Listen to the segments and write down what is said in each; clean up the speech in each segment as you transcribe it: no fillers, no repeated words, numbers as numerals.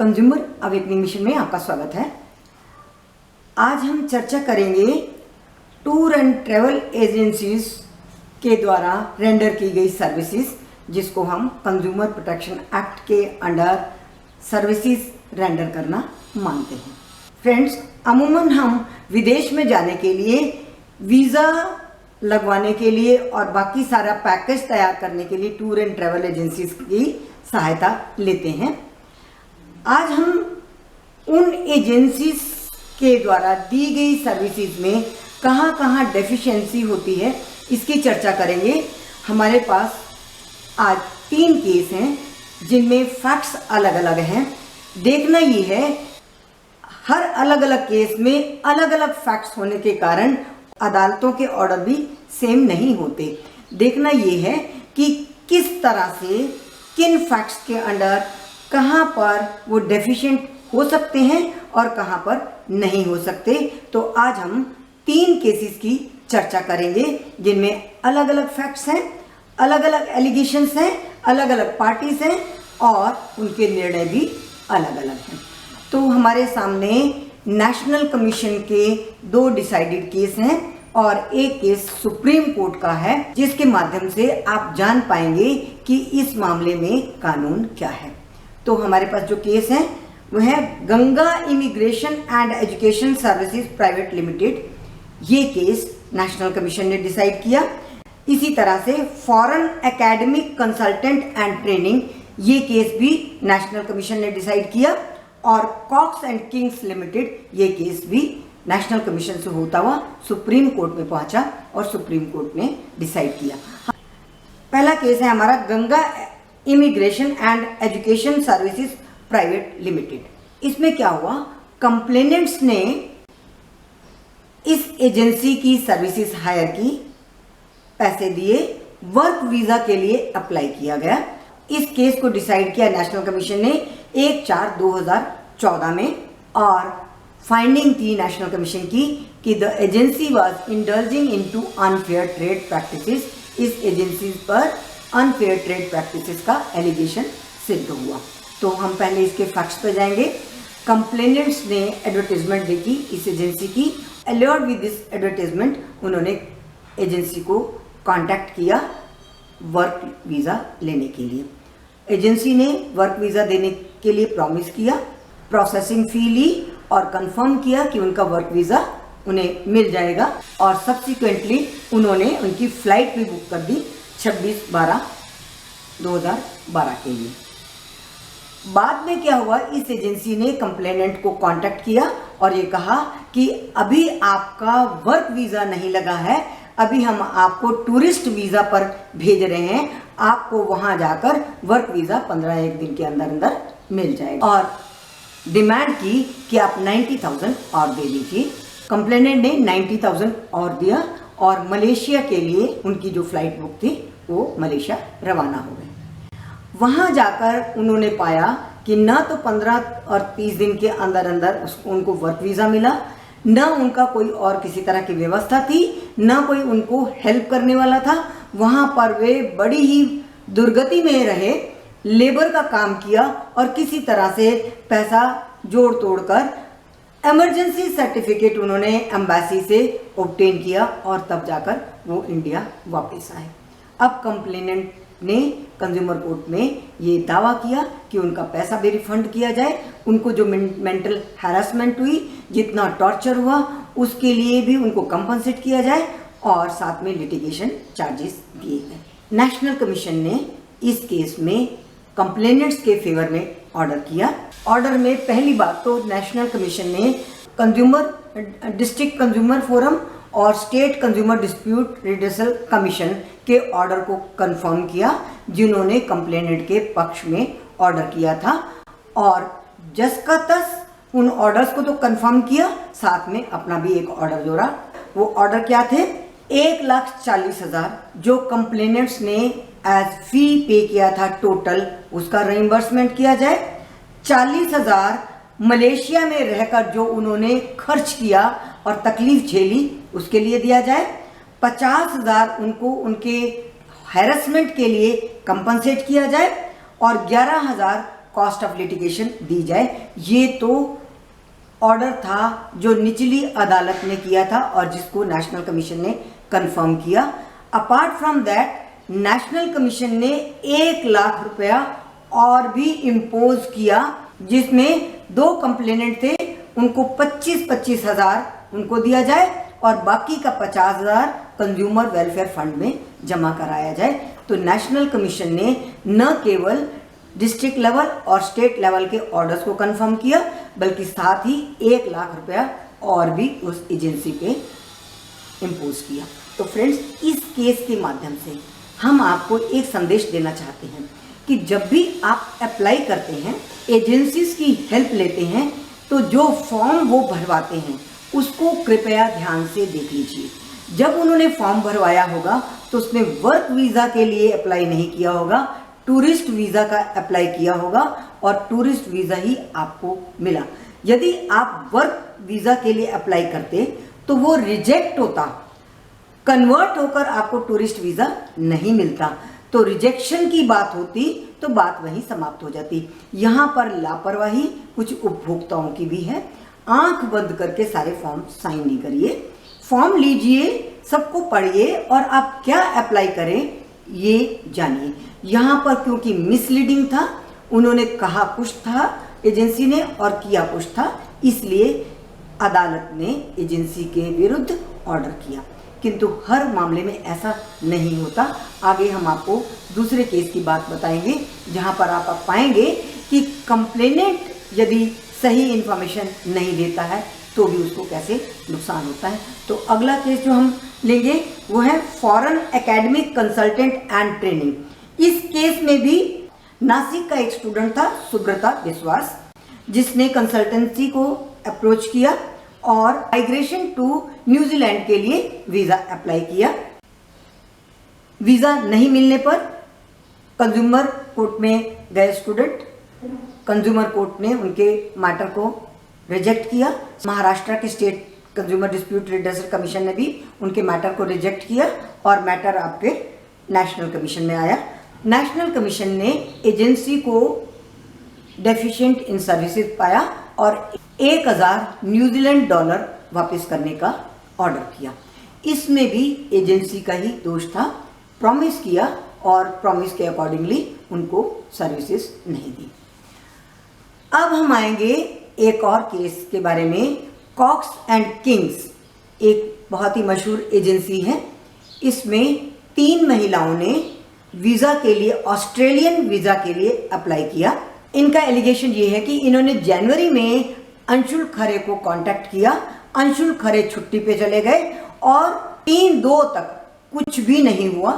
Consumer awakening mission में आपका स्वागत है। आज हम चर्चा करेंगे टूर एंड ट्रैवल एजेंसीज के द्वारा रेंडर की गई सर्विसेज, जिसको हम कंज्यूमर प्रोटेक्शन एक्ट के अंडर सर्विसेज रेंडर करना मानते हैं। फ्रेंड्स, अमूमन हम विदेश में जाने के लिए वीज़ा लगवाने के लिए और बाकी सारा पैकेज तैयार करने के लिए टूर एंड ट्रैवल एजेंसीज की सहायता लेते हैं। आज हम उन एजेंसीज के द्वारा दी गई सर्विसेज में कहाँ कहाँ डेफिशिएंसी होती है, इसकी चर्चा करेंगे। हमारे पास आज 3 केस हैं जिनमें फैक्ट्स अलग अलग हैं। देखना ये है, हर अलग अलग केस में अलग अलग फैक्ट्स होने के कारण अदालतों के ऑर्डर भी सेम नहीं होते। देखना ये है कि किस तरह से किन फैक्ट्स के अंडर कहाँ पर वो डेफिशिएंट हो सकते हैं और कहाँ पर नहीं हो सकते। तो आज हम 3 केसेस की चर्चा करेंगे जिनमें अलग अलग फैक्ट्स हैं, अलग अलग एलिगेशंस हैं, अलग अलग पार्टीज हैं और उनके निर्णय भी अलग अलग हैं। तो हमारे सामने नेशनल कमीशन के 2 डिसाइडेड केस हैं और एक केस सुप्रीम कोर्ट का है, जिसके माध्यम से आप जान पाएंगे कि इस मामले में कानून क्या है। तो हमारे पास जो केस है वो है Ganga immigration and education services private limited. ये केस नेशनल कमीशन ने डिसाइड किया। इसी तरह से foreign academic consultant and training, ये केस भी नेशनल कमीशन ने डिसाइड किया। और कॉक्स एंड किंग्स लिमिटेड, ये केस भी नेशनल कमीशन से होता हुआ सुप्रीम कोर्ट में पहुंचा और सुप्रीम कोर्ट ने डिसाइड किया। पहला केस है हमारा Ganga immigration and education services private limited. इसमें क्या हुआ, कंप्लेनेंट्स ने इस एजेंसी की सर्विसेज हायर की, पैसे दिए, वर्क वीजा के लिए अप्लाई किया गया। इस केस को डिसाइड किया नेशनल कमीशन ने 1/4/2014 में और फाइंडिंग थी नेशनल कमीशन की कि the agency was indulging into unfair trade practices. इस एजेंसी पर अनफेयर ट्रेड प्रैक्टिसेस का एलिगेशन सिद्ध हुआ। तो हम पहले इसके फैक्ट्स पे जाएंगे। कंप्लेनेंट्स ने एडवर्टीजमेंट देखी इस एजेंसी की। अलर्ट विद दिस एडवर्टीजमेंट उन्होंने एजेंसी को कांटेक्ट किया वर्क वीज़ा लेने के लिए। एजेंसी ने वर्क वीज़ा देने के लिए प्रॉमिस किया, प्रोसेसिंग फ़ी ली और कंफर्म किया कि उनका वर्क वीज़ा उन्हें मिल जाएगा। और सब्सिक्वेंटली उन्होंने उनकी फ़्लाइट भी बुक कर दी 26/12/2012 के लिए। बाद में क्या हुआ, इस एजेंसी ने कंप्लेनेंट को कांटेक्ट किया और ये कहा कि अभी आपका वर्क वीज़ा नहीं लगा है, अभी हम आपको टूरिस्ट वीज़ा पर भेज रहे हैं, आपको वहां जाकर वर्क वीज़ा 15 दिन के अंदर अंदर मिल जाएगा। और डिमांड की कि आप 90,000 और दे दीजिए। कंप्लेनेंट ने 90,000 और दिया और मलेशिया के लिए उनकी जो फ्लाइट बुक थी वो मलेशिया रवाना हो गए। वहाँ जाकर उन्होंने पाया कि ना तो 15 और 30 दिन के अंदर अंदर उनको वर्क वीज़ा मिला, ना उनका कोई और किसी तरह की व्यवस्था थी, ना कोई उनको हेल्प करने वाला था। वहाँ पर वे बड़ी ही दुर्गति में रहे, लेबर का काम किया और किसी तरह से पैसा जोड़ तोड़ कर इमरजेंसी सर्टिफिकेट उन्होंने एम्बेसी से ऑब्टेन किया और तब जाकर वो इंडिया वापस आए। अब कंप्लेनेंट ने कंज्यूमर कोर्ट में ये दावा किया कि उनका पैसा भी रिफंड किया जाए, उनको जो मेंटल हैरेसमेंट हुई, जितना टॉर्चर हुआ, उसके लिए भी उनको कंपनसेट किया जाए और साथ में लिटिगेशन चार्जेस दिए गए। नेशनल कमीशन ने इस केस में कंप्लेनेंट्स के फेवर में ऑर्डर किया। ऑर्डर में पहली बात तो नेशनल कमीशन ने डिस्ट्रिक्ट कंज्यूमर फोरम और state consumer dispute redressal commission के ऑर्डर को कंफर्म किया, जिन्होंने कंप्लेनेंट के पक्ष में ऑर्डर किया था। और जस का तस उन ऑर्डर्स को तो कंफर्म किया, साथ में अपना भी एक ऑर्डर जोड़ा। वो ऑर्डर क्या थे, 1,40,000 जो कंप्लेनेंट्स ने एज फी पे किया था टोटल, उसका रिइंबर्समेंट किया जाए। 40,000 मलेशिया में रहकर जो उन्होंने खर्च किया और तकलीफ झेली, उसके लिए दिया जाए। 50,000 उनको उनके हैरेसमेंट के लिए कंपनसेट किया जाए और 11,000 कॉस्ट ऑफ लिटिगेशन दी जाए। ये तो ऑर्डर था जो निचली अदालत ने किया था और जिसको नेशनल कमीशन ने कंफर्म किया। Apart from that national commission ने 1 लाख रुपया और भी इम्पोज किया, जिसमें 2 कंप्लेनेंट थे, उनको 25-25 हज़ार उनको दिया जाए और बाकी का 50 हज़ार कंज्यूमर वेलफेयर फंड में जमा कराया जाए। तो नेशनल कमीशन ने न केवल डिस्ट्रिक्ट लेवल और स्टेट लेवल के ऑर्डर्स को कंफर्म किया, बल्कि साथ ही 1 लाख रुपया और भी उस एजेंसी पे इम्पोज किया। तो फ्रेंड्स, इस केस के माध्यम से हम आपको एक संदेश देना चाहते हैं कि जब भी आप अप्लाई करते हैं, एजेंसीज की हेल्प लेते हैं, तो जो फॉर्म वो भरवाते हैं उसको कृपया ध्यान से देख लीजिए। जब उन्होंने फॉर्म भरवाया होगा तो उसमें वर्क वीज़ा के लिए अप्लाई नहीं किया होगा, टूरिस्ट वीज़ा का अप्लाई किया होगा और टूरिस्ट वीज़ा ही आपको मिला। यदि आप वर्क वीज़ा के लिए अप्लाई करते तो वो रिजेक्ट होता, कन्वर्ट होकर आपको टूरिस्ट वीज़ा नहीं मिलता, तो रिजेक्शन की बात होती तो बात वहीं समाप्त हो जाती। यहाँ पर लापरवाही कुछ उपभोक्ताओं की भी है। आंख बंद करके सारे फॉर्म साइन नहीं करिए, फॉर्म लीजिए, सबको पढ़िए और आप क्या अप्लाई करें ये जानिए। यहाँ पर क्योंकि मिसलीडिंग था, उन्होंने कहा कुछ था एजेंसी ने और किया कुछ था, इसलिए अदालत ने एजेंसी के विरुद्ध ऑर्डर किया। किंतु हर मामले में ऐसा नहीं होता। आगे हम आपको दूसरे केस की बात बताएंगे जहां पर आप पाएंगे कि कंप्लेनेंट यदि सही इंफॉर्मेशन नहीं देता है तो भी उसको कैसे नुकसान होता है। तो अगला केस जो हम लेंगे वो है foreign academic consultant and training. इस केस में भी नासिक का एक स्टूडेंट था, सुब्रता विश्वास, जिसने कंसल्टेंसी को अप्रोच किया और माइग्रेशन टू न्यूजीलैंड के लिए वीज़ा अप्लाई किया। वीज़ा नहीं मिलने पर कंज्यूमर कोर्ट में गए स्टूडेंट, कंज्यूमर कोर्ट ने उनके मैटर को रिजेक्ट किया। महाराष्ट्र के state consumer dispute redressal commission ने भी उनके मैटर को रिजेक्ट किया और मैटर आपके नेशनल कमीशन में आया। नेशनल कमीशन ने एजेंसी को डेफिशिएंट इन सर्विसेज पाया और 1000 न्यूजीलैंड डॉलर वापस करने का ऑर्डर किया। इसमें भी एजेंसी का ही दोष था, प्रॉमिस किया और प्रॉमिस के अकॉर्डिंगली उनको सर्विसेज नहीं दी। अब हम आएंगे एक और केस के बारे में। कॉक्स एंड किंग्स एक बहुत ही मशहूर एजेंसी है। इसमें 3 महिलाओं ने वीज़ा के लिए, ऑस्ट्रेलियन वीज़ा के लिए अप्लाई किया। इनका एलिगेशन ये है कि इन्होंने जनवरी में अंशुल खरे को कांटेक्ट किया, अंशुल खरे छुट्टी पे चले गए और 3-2 तक कुछ भी नहीं हुआ।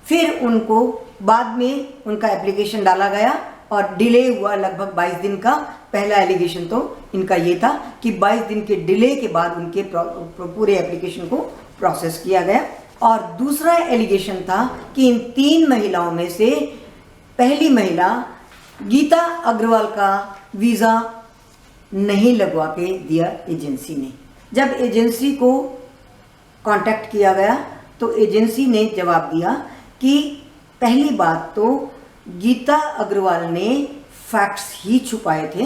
फिर उनको बाद में उनका एप्लीकेशन डाला गया और डिले हुआ लगभग 22 दिन का। पहला एलिगेशन तो इनका ये था कि 22 दिन के डिले के बाद उनके पूरे एप्लीकेशन को प्रोसेस किया गया। और दूसरा एलिगेशन था कि इन 3 महिलाओं में से पहली महिला गीता अग्रवाल का वीज़ा नहीं लगवा के दिया एजेंसी ने। जब एजेंसी को कांटेक्ट किया गया तो एजेंसी ने जवाब दिया कि पहली बात तो गीता अग्रवाल ने फैक्ट्स ही छुपाए थे,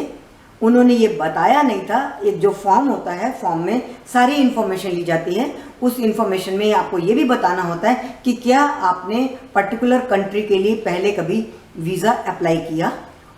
उन्होंने ये बताया नहीं था। एक जो फॉर्म होता है, फॉर्म में सारी इन्फॉर्मेशन ली जाती है, उस इन्फॉर्मेशन में आपको ये भी बताना होता है कि क्या आपने पर्टिकुलर कंट्री के लिए पहले कभी वीज़ा अप्लाई किया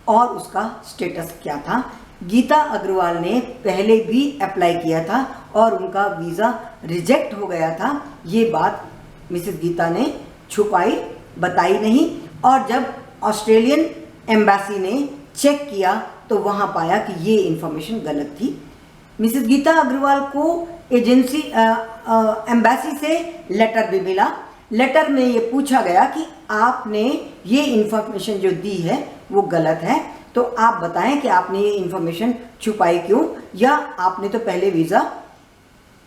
और उसका स्टेटस क्या था। गीता अग्रवाल ने पहले भी अप्लाई किया था और उनका वीज़ा रिजेक्ट हो गया था। ये बात मिसेस गीता ने छुपाई, बताई नहीं। और जब ऑस्ट्रेलियन एम्बेसी ने चेक किया तो वहाँ पाया कि ये इन्फॉर्मेशन गलत थी। मिसेस गीता अग्रवाल को एजेंसी एम्बेसी से लेटर भी मिला। लेटर में ये पूछा गया कि आपने ये इन्फॉर्मेशन जो दी है वो गलत है, तो आप बताएं कि आपने ये इन्फॉर्मेशन छुपाई क्यों, या आपने तो पहले वीज़ा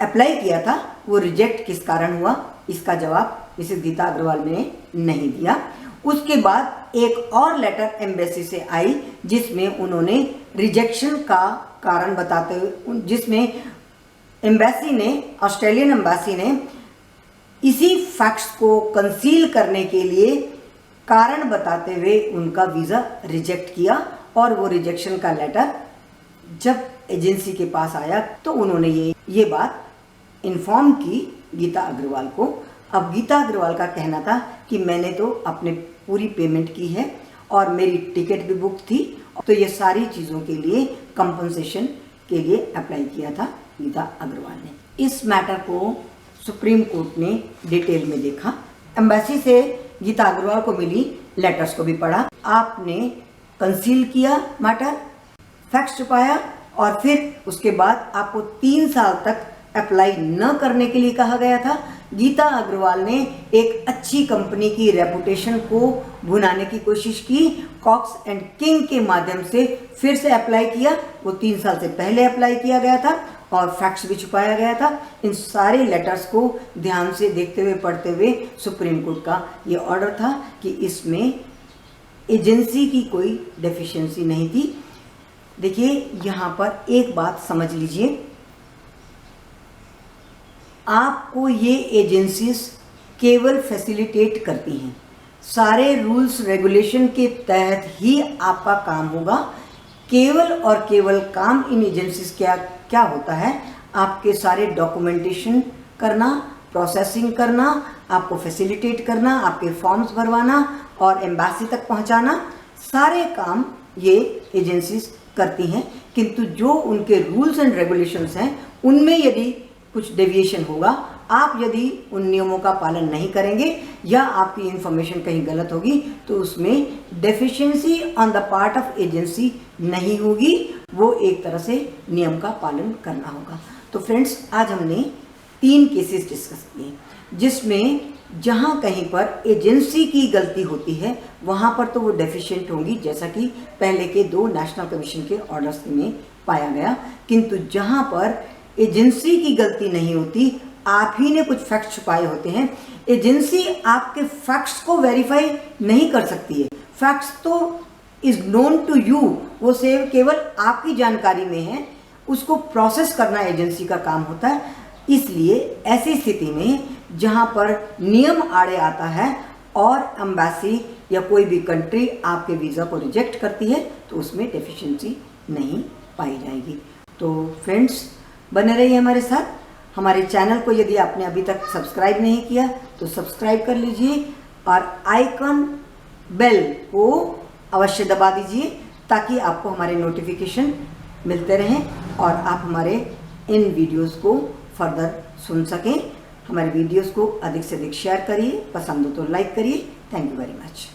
अप्लाई किया था, वो रिजेक्ट किस कारण हुआ। इसका जवाब मिसेस गीता अग्रवाल ने नहीं दिया। उसके बाद एक और लेटर एम्बेसी से आई जिसमें उन्होंने रिजेक्शन का कारण बताते हुए, जिसमें एम्बेसी ने, ऑस्ट्रेलियन एम्बेसी ने इसी फैक्ट्स को कंसील करने के लिए कारण बताते हुए उनका वीज़ा रिजेक्ट किया और वो रिजेक्शन का लेटर जब एजेंसी के पास आया तो उन्होंने ये बात इन्फॉर्म की गीता अग्रवाल को। अब गीता अग्रवाल का कहना था कि मैंने तो अपने पूरी पेमेंट की है और मेरी टिकट भी बुक थी, तो ये सारी चीज़ों के लिए कंपनसेशन के लिए अप्लाई किया था गीता अग्रवाल ने। इस मैटर को सुप्रीम कोर्ट ने डिटेल में देखा। एम्बेसी से गीता अग्रवाल को मिली लेटर्स को भी पढ़ा। आपने कंसील किया मैटर, फैक्ट्स छुपाया और फिर उसके बाद आपको 3 साल तक अप्लाई न करने के लिए कहा गया था। गीता अग्रवाल ने एक अच्छी कंपनी की रेपुटेशन को भुनाने की कोशिश की, कॉक्स एंड किंग के माध्यम से फिर से अप्लाई किया। वो 3 साल से पहले अप्लाई किया गया था और फैक्ट्स भी छुपाया गया था। इन सारे लेटर्स को ध्यान से देखते हुए पढ़ते हुए सुप्रीम कोर्ट का ये ऑर्डर था कि इसमें एजेंसी की कोई डेफिशिएंसी नहीं थी। देखिए यहाँ पर एक बात समझ लीजिए, आपको ये एजेंसीज केवल फैसिलिटेट करती हैं, सारे रूल्स रेगुलेशन के तहत ही आपका काम होगा। केवल और केवल काम इन एजेंसीज क्या होता है, आपके सारे डॉक्यूमेंटेशन करना, प्रोसेसिंग करना, आपको फैसिलिटेट करना, आपके फॉर्म्स भरवाना और एम्बेसी तक पहुंचाना, सारे काम ये एजेंसीज करती हैं। किंतु जो उनके रूल्स एंड रेगुलेशंस हैं उनमें यदि कुछ डेविएशन होगा, आप यदि उन नियमों का पालन नहीं करेंगे या आपकी इंफॉर्मेशन कहीं गलत होगी तो उसमें deficiency on the part of agency नहीं होगी, वो एक तरह से नियम का पालन करना होगा। तो फ्रेंड्स, आज हमने 3 केसेस डिस्कस किए जिसमें जहाँ कहीं पर एजेंसी की गलती होती है वहाँ पर तो वो डेफिशिएंट होंगी, जैसा कि पहले के 2 नेशनल कमीशन के ऑर्डर्स में पाया गया। किंतु जहाँ पर एजेंसी की गलती नहीं होती, आप ही ने कुछ फैक्ट्स छुपाए होते हैं, एजेंसी आपके फैक्ट्स को वेरीफाई नहीं कर सकती है। फैक्ट्स तो इज नोन टू यू, वो सेव केवल आपकी जानकारी में है, उसको प्रोसेस करना एजेंसी का काम होता है। इसलिए ऐसी स्थिति में जहां पर नियम आड़े आता है और एम्बेसी या कोई भी कंट्री आपके वीज़ा को रिजेक्ट करती है तो उसमें डेफिशिएंसी नहीं पाई जाएगी। तो फ्रेंड्स, बने रहिए हमारे साथ। हमारे चैनल को यदि आपने अभी तक सब्सक्राइब नहीं किया तो सब्सक्राइब कर लीजिए और आइकन बेल को अवश्य दबा दीजिए ताकि आपको हमारे नोटिफिकेशन मिलते रहें और आप हमारे इन वीडियोस को फर्दर सुन सकें। हमारे वीडियोस को अधिक से अधिक शेयर करिए, पसंद हो तो लाइक करिए। Thank you very much.